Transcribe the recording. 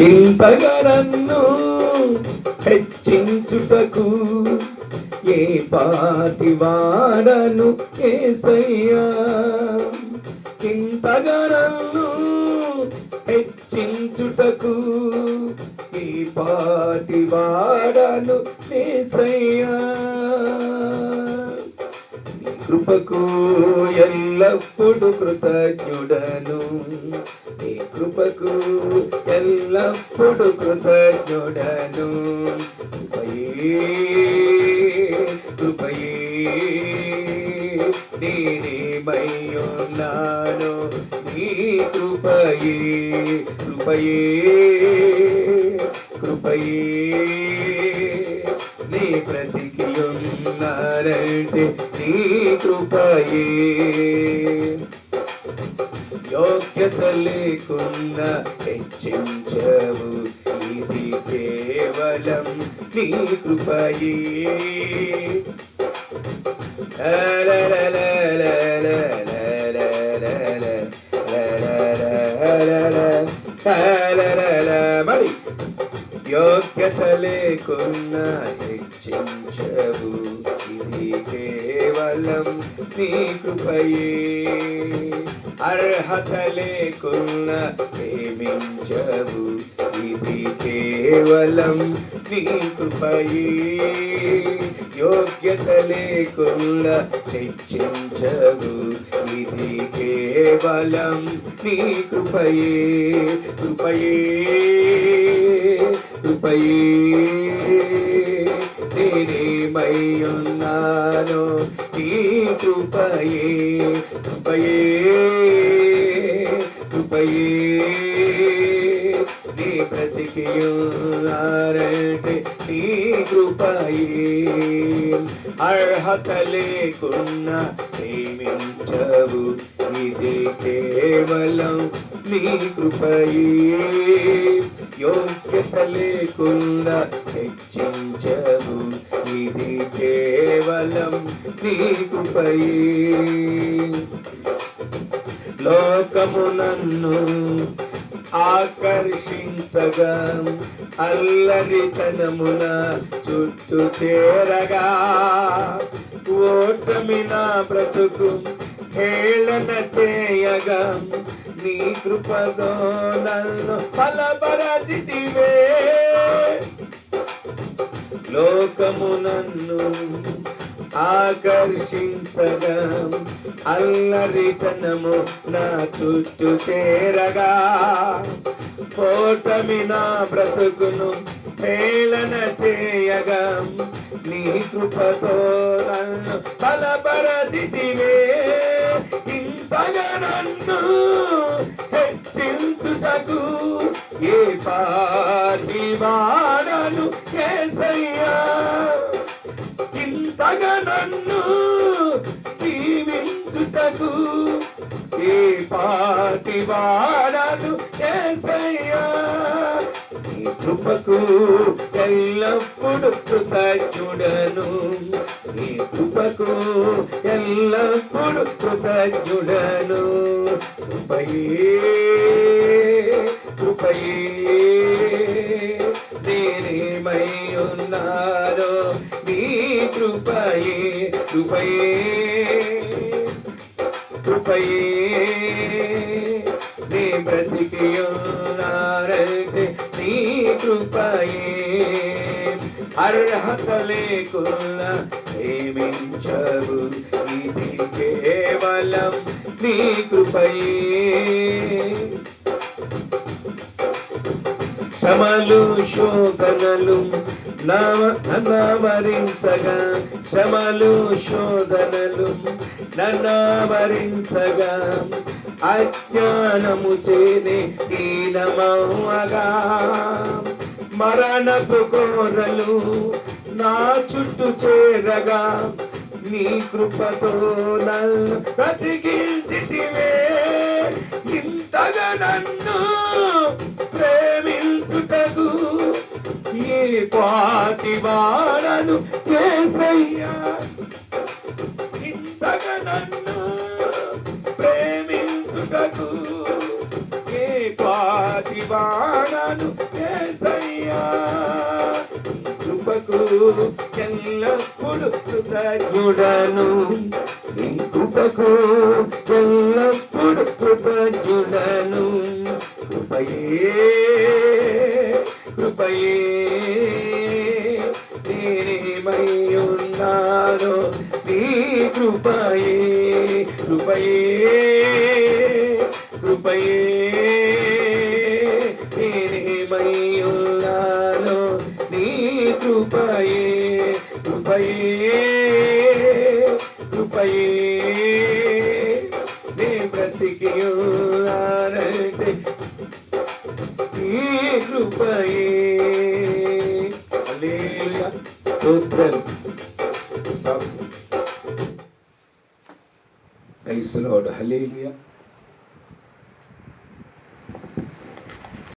ఇంతగా నన్ను హెచ్చించుటకు ఏ పాటి వాడను యేసయ్యా. ఇంతగా నన్ను హెచ్చించుటకు ఈ పాటి వాడను యేసయ్యా. కృపకు ఎల్లప్పుడు కృతజ్ఞుడను, నీ కృపకు ఎల్లప్పుడు కృతజ్ఞుడను. కృపయే నేనేమయ్యున్నాను, నీ కృపయే నీ బ్రతికియున్నానంటే నీ కృపయే. యోగ్యత లేకున్నా హెచ్చించవు, ఇది కేవలం నీ కృపయే. మరి యోగ్యత లేకున్నా హెచ్చించవు, ఇది కేవలం నీ కృపయే. అర్హత లేకున్నా ప్రేమించవు, ఇది కేవలం నీ కృపయే. యోగ్యత లేకున్నా హెచ్చించవు, ఇది కేవలం నీ కృపయే. నేనేమయ్యున్నాను, నీ కృపయే. నీ బ్రతికియున్నారంటే నీ కృపయే. అర్హత లేకున్నా ప్రేమించవు, ఇది కేవలం నీ కృపయే. యోగ్యత లేకుండా హెచ్చించవు, ఇది కేవలం నీ కృపయే. లోకము నన్ను ఆకర్షించగా, అల్లరితనమున చుట్టూ చేరగా, ఓటమి నా బ్రతుకు హేళన చేయగా, నీ కృపతో నన్ను బలపరచితివే. లోకము నన్ను ఆకర్షించగా, అల్లరితనము నా చుట్టూ చేరగా, ఓటమి నా బ్రతుకును హేళన చేయగా, నీ కృపతో నన్ను బలపరచితివే. ఇంతగా నన్ను హెచ్చించుటకు ఏ పాటి వాడను యేసయ్యా. ఇంతగా నన్ను దీవించుటకు ఏ పాటి వాడను యేసయ్యా. నీ కృపకు ఎల్లప్పుడు కృతజ్ఞుడను, నీ కృపకు ఎల్లప్పుడు కృతజ్ఞుడను. కృపయే నేనేమయ్యున్నాను, నీ కృపయే. నీ బ్రతికియున్నారంటే నీ కృపయే. అర్హత లేకున్నా ప్రేమించవు, ఇది కేవలం నీ కృపయే. శ్రమలు శోధనలు నన్నవరించగా, శ్రమలు శోధనలు నన్నవరించగా, అజ్ఞానము చేనే హీనమౌగా, మరణపు కోరలు నా చుట్టూ చేరగా, నీ కృపతో నన్ను బ్రతికించితివే. ఇంతగా నన్ను ప్రేమించుటకు ఏ పాటి వాడను యేసయ్యా. ఇంతగా నన్ను ప్రేమించుటకు ఏ పాటి వాడను ఉన్నాను యేసయ్యా. కృపకు ఎల్లప్పుడు కృతజ్ఞుడను, నీ కృపకు ఎల్లప్పుడు కృతజ్ఞుడను. కృపయే కృపయే నేనేమై ఉన్నానో నీ కృపయే. కృపయే కృపయే నేనేమై ఉన్నానో నీ కృపయే. కృపయే కృపయే నే బ్రతికి ఉన్నానంటే నీ కృపయే. హల్లెలూయా, స్తోత్రం. Praise the lord. హల్లెలూయా.